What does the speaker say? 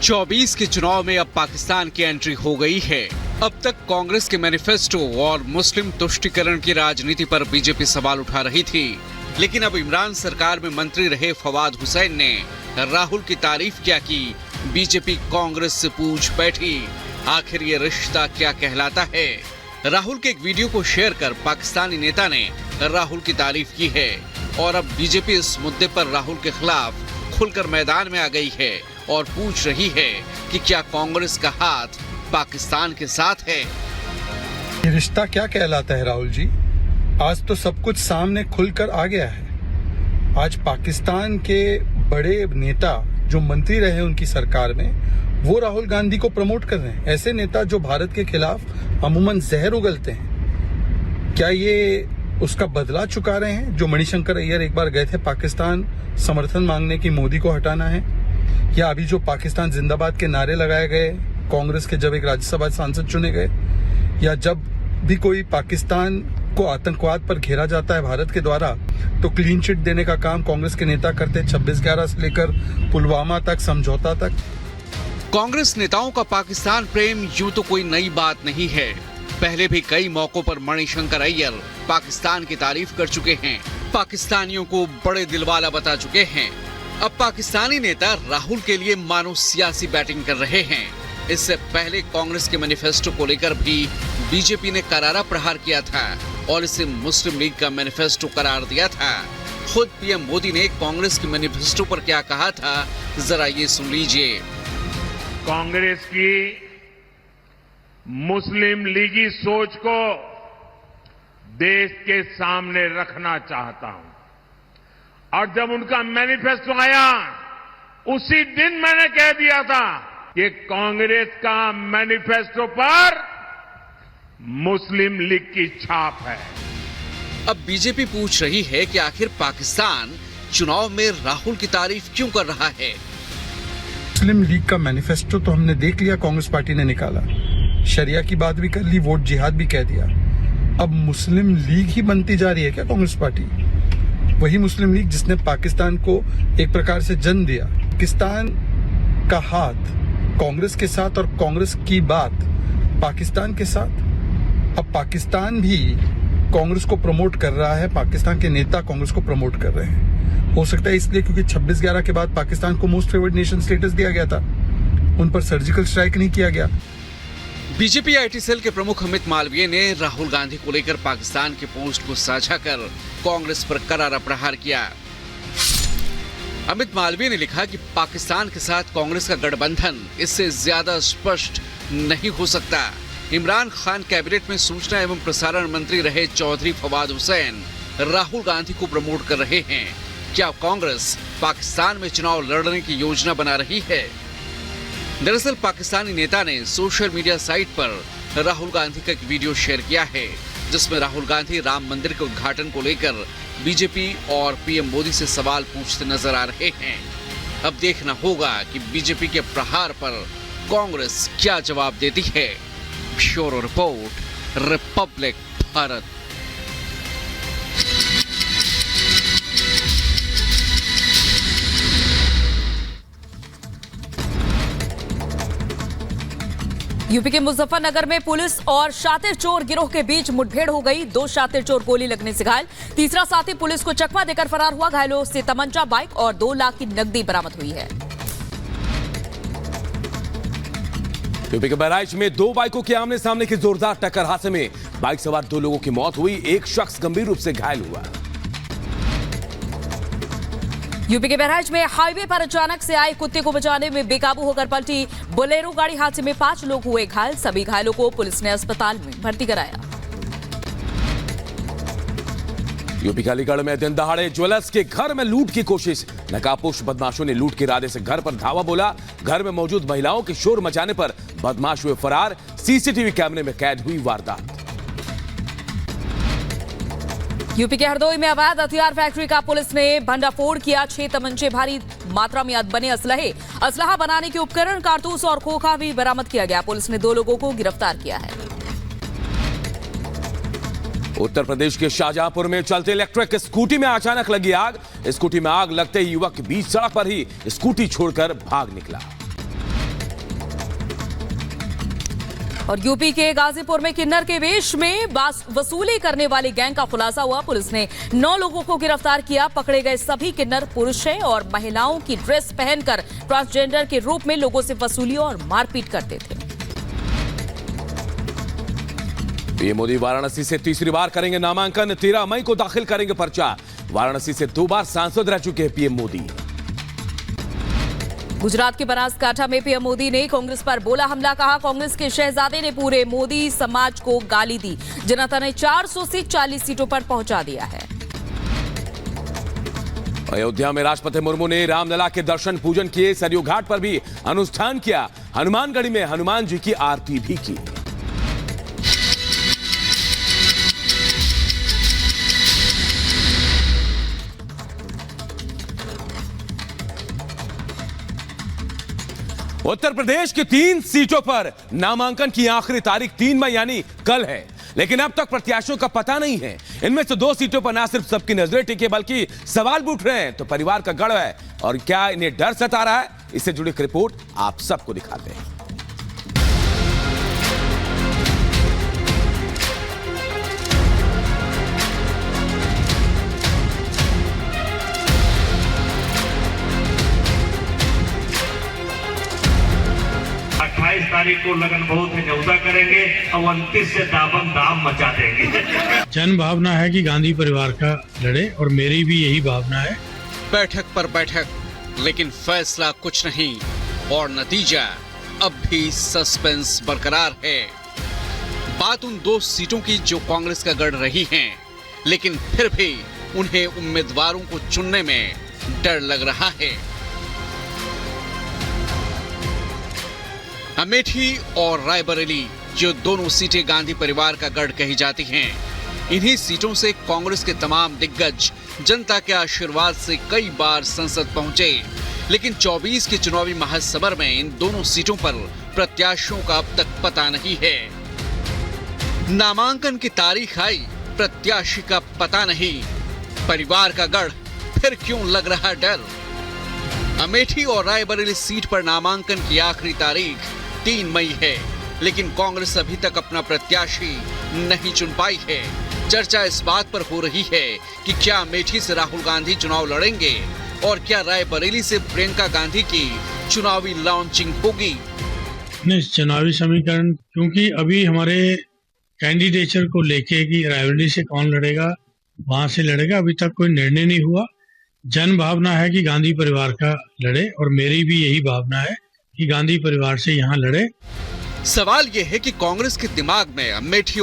24 के चुनाव में अब पाकिस्तान की एंट्री हो गई है। अब तक कांग्रेस के मैनिफेस्टो और मुस्लिम तुष्टीकरण की राजनीति पर बीजेपी सवाल उठा रही थी, लेकिन अब इमरान सरकार में मंत्री रहे फवाद हुसैन ने राहुल की तारीफ क्या की, बीजेपी कांग्रेस से पूछ बैठी आखिर ये रिश्ता क्या कहलाता है। राहुल के एक वीडियो को शेयर कर पाकिस्तानी नेता ने राहुल की तारीफ की है और अब बीजेपी इस मुद्दे पर राहुल के खिलाफ खुलकर मैदान में आ गई है और पूछ रही है कि क्या कांग्रेस का हाथ पाकिस्तान के साथ है। ये रिश्ता क्या कहलाता है राहुल जी? आज तो सब कुछ सामने खुलकर आ गया है। आज पाकिस्तान के बड़े नेता जो मंत्री रहे उनकी सरकार में, वो राहुल गांधी को प्रमोट कर रहे हैं। ऐसे नेता जो भारत के खिलाफ अमूमन जहर उगलते हैं, क्या ये उसका बदला चुका रहे हैं? जो मणिशंकर अय्यर एक बार गए थे पाकिस्तान समर्थन मांगने की मोदी को हटाना है, या अभी जो पाकिस्तान जिंदाबाद के नारे लगाए गए कांग्रेस के जब एक राज्यसभा सांसद चुने गए, या जब भी कोई पाकिस्तान को आतंकवाद पर घेरा जाता है भारत के द्वारा तो क्लीन चिट देने का काम कांग्रेस के नेता करते 26/11 से लेकर पुलवामा तक, समझौता तक। कांग्रेस नेताओं का पाकिस्तान प्रेम यूं तो कोई नई बात नहीं है। पहले भी कई मौकों पर मणिशंकर अय्यर पाकिस्तान की तारीफ कर चुके हैं, पाकिस्तानियों को बड़े दिलवाला बता चुके हैं। अब पाकिस्तानी नेता राहुल के लिए मानो सियासी बैटिंग कर रहे हैं। इससे पहले कांग्रेस के मैनिफेस्टो को लेकर भी बीजेपी ने करारा प्रहार किया था और इसे मुस्लिम लीग का मैनिफेस्टो करार दिया था। खुद पीएम मोदी ने कांग्रेस के मैनिफेस्टो पर क्या कहा था, जरा ये सुन लीजिए। कांग्रेस की मुस्लिम लीगी सोच को देश के सामने रखना चाहता हूं और जब उनका मैनिफेस्टो आया उसी दिन मैंने कह दिया था कि कांग्रेस का मैनिफेस्टो पर मुस्लिम लीग की छाप है। अब बीजेपी पूछ रही है कि आखिर पाकिस्तान चुनाव में राहुल की तारीफ क्यों कर रहा है। मुस्लिम लीग का मैनिफेस्टो तो हमने देख लिया, कांग्रेस पार्टी ने निकाला, शरिया की बात भी कर ली, वोट जिहाद भी कह दिया। अब मुस्लिम लीग ही बनती जा रही है क्या कांग्रेस पार्टी? वही मुस्लिम लीग जिसने पाकिस्तान को एक प्रकार से जन्म दिया। पाकिस्तान का हाथ कांग्रेस के साथ और कांग्रेस की बात पाकिस्तान के साथ। अब पाकिस्तान भी कांग्रेस को प्रमोट कर रहा है, पाकिस्तान के नेता कांग्रेस को प्रमोट कर रहे हैं। हो सकता है इसलिए क्योंकि 26/11 के बाद पाकिस्तान को मोस्ट फेवर्ड नेशन स्टेटस दिया गया था, उन पर सर्जिकल स्ट्राइक नहीं किया गया। बीजेपी आईटी सेल के प्रमुख अमित मालवीय ने राहुल गांधी को लेकर पाकिस्तान के पोस्ट को साझा कर कांग्रेस पर करारा प्रहार किया। अमित मालवीय ने लिखा कि पाकिस्तान के साथ कांग्रेस का गठबंधन इससे ज्यादा स्पष्ट नहीं हो सकता। इमरान खान कैबिनेट में सूचना एवं प्रसारण मंत्री रहे चौधरी फवाद हुसैन राहुल गांधी को प्रमोट कर रहे हैं। क्या कांग्रेस पाकिस्तान में चुनाव लड़ने की योजना बना रही है? दरअसल पाकिस्तानी नेता ने सोशल मीडिया साइट पर राहुल गांधी का एक वीडियो शेयर किया है, जिसमें राहुल गांधी राम मंदिर के उद्घाटन को लेकर बीजेपी और पीएम मोदी से सवाल पूछते नजर आ रहे हैं। अब देखना होगा कि बीजेपी के प्रहार पर कांग्रेस क्या जवाब देती है। Bureau report, Republic Bharat. UP के मुजफ्फरनगर में पुलिस और शातिर चोर गिरोह के बीच मुठभेड़ हो गई। 2 शातिर चोर गोली लगने से घायल, तीसरा साथी पुलिस को चकमा देकर फरार हुआ। घायलों से तमंचा, बाइक और 2 लाख की नकदी बरामद हुई है। यूपी के बहराइच में 2 बाइकों के आमने सामने की जोरदार टक्कर, हादसे में बाइक सवार 2 लोगों की मौत हुई, एक शख्स गंभीर रूप से घायल हुआ। यूपी के बहराइच में हाईवे पर अचानक से आए कुत्ते को बचाने में बेकाबू होकर पलटी बोलेरो गाड़ी, हादसे में 5 लोग हुए घायल। सभी घायलों को पुलिस ने अस्पताल में भर्ती कराया। यूपी के अलीगढ़ में दिन दहाड़े ज्वेलर्स के घर में लूट की कोशिश, नकाबपोश बदमाशों ने लूट के इरादे से घर पर धावा बोला। घर में मौजूद महिलाओं के शोर मचाने पर बदमाश हुए फरार, सीसीटीवी कैमरे में कैद हुई वारदात। यूपी के हरदोई में अवैध हथियार फैक्ट्री का पुलिस ने भंडाफोड़ किया। 6 तमंचे, भारी मात्रा में बने असलहा बनाने के उपकरण, कारतूस और खोखा भी बरामद किया गया। पुलिस ने 2 लोगों को गिरफ्तार किया है। उत्तर प्रदेश के शाहजहांपुर में चलते इलेक्ट्रिक स्कूटी में अचानक लगी आग। स्कूटी में आग लगते ही युवक बीच सड़क पर ही स्कूटी छोड़कर भाग निकला। और यूपी के गाजीपुर में किन्नर के वेश में वसूली करने वाली गैंग का खुलासा हुआ। पुलिस ने 9 लोगों को गिरफ्तार किया। पकड़े गए सभी किन्नर पुरुष हैं और महिलाओं की ड्रेस पहनकर ट्रांसजेंडर के रूप में लोगों से वसूली और मारपीट करते थे। पीएम मोदी वाराणसी से तीसरी बार करेंगे नामांकन। 13 मई को दाखिल करेंगे पर्चा। वाराणसी से 2 बार सांसद रह चुके हैं पीएम मोदी। गुजरात के बनासकांठा में पीएम मोदी ने कांग्रेस पर बोला हमला। कहा कांग्रेस के शहजादे ने पूरे मोदी समाज को गाली दी। जनता ने 400 से 40 सीटों पर पहुंचा दिया है। अयोध्या में राष्ट्रपति मुर्मू ने रामलला के दर्शन पूजन किए। सरयू घाट पर भी अनुष्ठान किया। हनुमानगढ़ी में हनुमान जी की आरती भी की। उत्तर प्रदेश की 3 सीटों पर नामांकन की आखिरी तारीख 3 मई यानी कल है, लेकिन अब तक प्रत्याशियों का पता नहीं है। इनमें से 2 सीटों पर न सिर्फ सबकी नजरें टिकी बल्कि सवाल भी उठ रहे हैं। तो परिवार का गढ़ है और क्या इन्हें डर सता रहा है, इससे जुड़ी एक रिपोर्ट आप सबको दिखाते हैं। तारीख को लगन बहुत है न्यौता करेंगे और 29 से दाबम दाम मचा देंगे। जन भावना है कि गांधी परिवार का लड़े और मेरी भी यही भावना है। बैठक पर बैठक, लेकिन फैसला कुछ नहीं और नतीजा अब भी सस्पेंस बरकरार है। बात उन 2 सीटों की जो कांग्रेस का गढ़ रही हैं, लेकिन फिर भी उन्हें उम्मीदवारों को चुनने में डर लग रहा है। अमेठी और रायबरेली, जो दोनों सीटें गांधी परिवार का गढ़ कही जाती हैं, इन्हीं सीटों से कांग्रेस के तमाम दिग्गज जनता के आशीर्वाद से कई बार संसद पहुंचे, लेकिन 24 के चुनावी महासमर में इन दोनों सीटों पर प्रत्याशियों का अब तक पता नहीं है। नामांकन की तारीख आई, प्रत्याशी का पता नहीं। परिवार का गढ़, फिर क्यों लग रहा डर? अमेठी और रायबरेली सीट पर नामांकन की आखिरी तारीख 3 मई है, लेकिन कांग्रेस अभी तक अपना प्रत्याशी नहीं चुन पाई है। चर्चा इस बात पर हो रही है कि क्या अमेठी से राहुल गांधी चुनाव लड़ेंगे और क्या रायबरेली से प्रियंका गांधी की चुनावी लॉन्चिंग होगी। नहीं, चुनावी समीकरण क्योंकि अभी हमारे कैंडिडेचर को लेके कि रायबरेली से कौन लड़ेगा, वहां से लड़ेगा, अभी तक कोई निर्णय नहीं हुआ। जन भावना है कि गांधी परिवार का लड़े और मेरी भी यही भावना है कि गांधी परिवार से यहाँ लड़े। सवाल यह है कि कांग्रेस के दिमाग में अमेठी